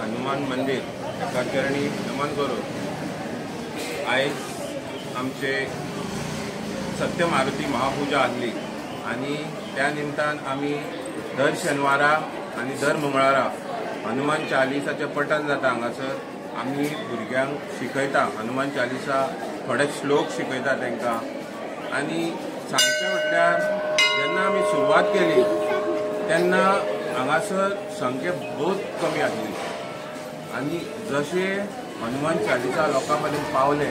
हनुमान मंदिर एका चरणी नमन करून आयज आमचे सत्य मारुती महापूजा आसली आणि त्या निमतान आमी दर शेनवारा आणि दर मंगळारा हनुमान चालीसाचे पठण जाता हांगासर आमी भुरग्यांक शिकयता हनुमान चालीसा थोडे श्लोक शिकयता तांकां आनी सांगचें म्हटल्यार जेन्ना आमी सुरवात केली तेन्ना हांगासर संख्या बहुत कमी आसली आनी जशे हनुमान चालीसा लोकां पर्यंत पावले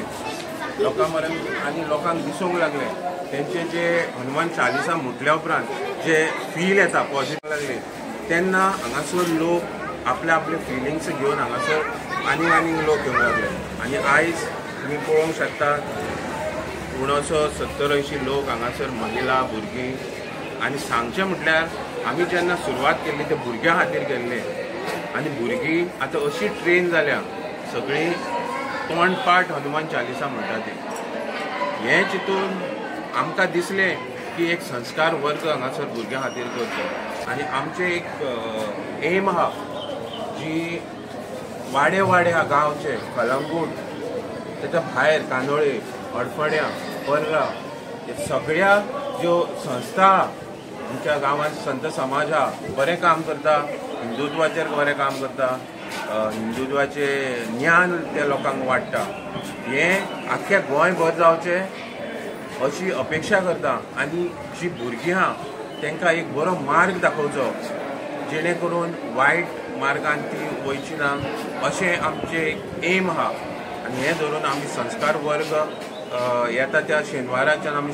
लोकां पर्यंत आनी लोकांक दिसूंक लागले तेंचे जे हनुमान चालीसा म्हटल्या उपरांत जे फील येता पॉजिटीव लागले तेन्ना हांगासर लोक आपले आपले फिलिंग्स घेवन हांगासर आनीक लोक येवंक लागले आनी आयज तुमी पळोवंक शकतात उणोसो 70-80 लोक हांगासर महिला भुरगीं आनी सांगचें म्हटल्यार आमी जेन्ना सुरवात केल्ली ते भुरग्यां खातीर केल्ले आनी भुरगीं आतां अशी ट्रेन जाल्या सगळीं तोंडपाट हनुमान चालीसा म्हणटा ती हें चिंतून आमकां दिसलें की एक संस्कार वर्ग हांगासर भुरग्यां खातीर करचो आनी आमचें एक एम आहा जी वाडे आहा गांवचे कलंगूट तेच्या भायर कांदोळे अडफड्या पर्रा हे सगळ्या ज्यो संस्था आमच्या गांवांत संत समाज हा बरें काम करता हिंदुत्वाचेर बरें काम करता हिंदुत्वाचे ज्ञान त्या लोकांक वाडटा हें आख्ख्या गोंयभर जावचें अशी अपेक्षा करता आनी जी भुरगीं आहा तांकां एक बरो मार्ग दाखोवचो जेणे करून वायट मार्गान ती वयची ना अशें आमचें एम आहा आनी हें धरून आमी संस्कार वर्ग येता त्या शेनवाराच्यान आमी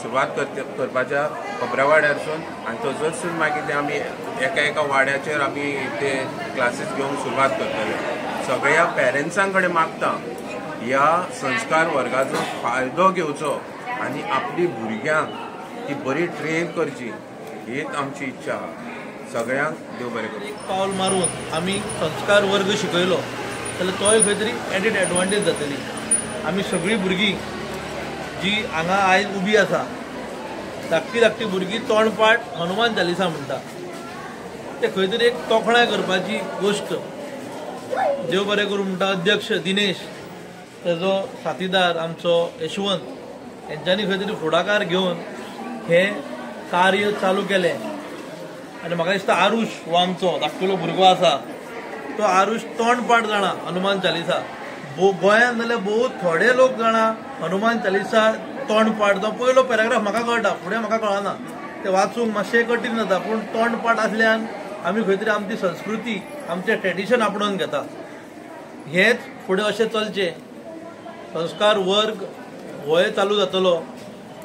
सुरवात करपाच्या खबऱ्या वाड्यारसून आनी थंयसरसून मागीर ते आमी एका वाड्याचेर आमी ते क्लासीस घेवंक सुरवात करतले सगळ्या पेरंट्सां कडेन मागता ह्या संस्कार वर्गाचो फायदो घेवचो आनी आपली भुरग्यांक ती बरी ट्रेन करची हीच आमची इच्छा आहा सगळ्यांक देव बरें करूं एक पावल मारून आमी संस्कार वर्ग शिकयलो जाल्यार तोय खंय तरी एडीड एडवांटेज जातली आमी सगळीं भुरगीं जी हांगा आयज उबी आसा धाकटी भुरगीं तोंडपाट हनुमान चालीसा म्हणटा ते खंय तरी एक तोखणाय करपाची गोश्ट देव बरें करूं म्हणटा अध्यक्ष दिनेश तेजो साथीदार आमचो यशवंत हेंच्यांनी खंय तरी फुडाकार घेवन हें कार्य चालू केलें आनी म्हाका दिसता आरुश हो आमचो धाकटुलो भुरगो आसा तो आरुश तोंडपाट जाणा हनुमान चालीसा गोंयांत जाल्यार बहुत थोडे लोक जाणा हनुमान चालीसा तोंडपाट तो पयलो पॅराग्राफ म्हाका कळटा फुडें म्हाका कळना ते वाचूंक मातशें कठीण जाता पूण तोंडपाट आसल्यान आमी खंय तरी आमची संस्कृती आमचें ट्रेडिशन आपणून घेता हेंच फुडें अशें चलचें संस्कार वर्ग होय चालू जातलो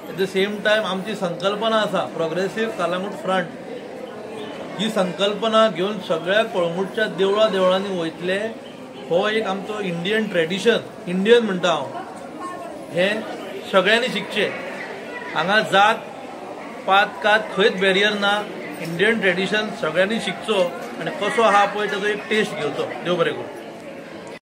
एट द सेम टायम आमची संकल्पना आसा प्रोग्रेसीव कलंगूट फ्रंट ही संकल्पना घेवन सगळ्या कळंगूटच्या देवळांनी वयतले हो एक आमचो इंडियन ट्रेडिशन इंडियन म्हणटा हांव हें सगळ्यांनी शिकचें हांगा जात पात कात खंयच बॅरियर ना इंडियन ट्रेडिशन सगळ्यांनी शिकचो आनी कसो आहा पळय ताचो एक टेस्ट घेवचो देव बरें करूं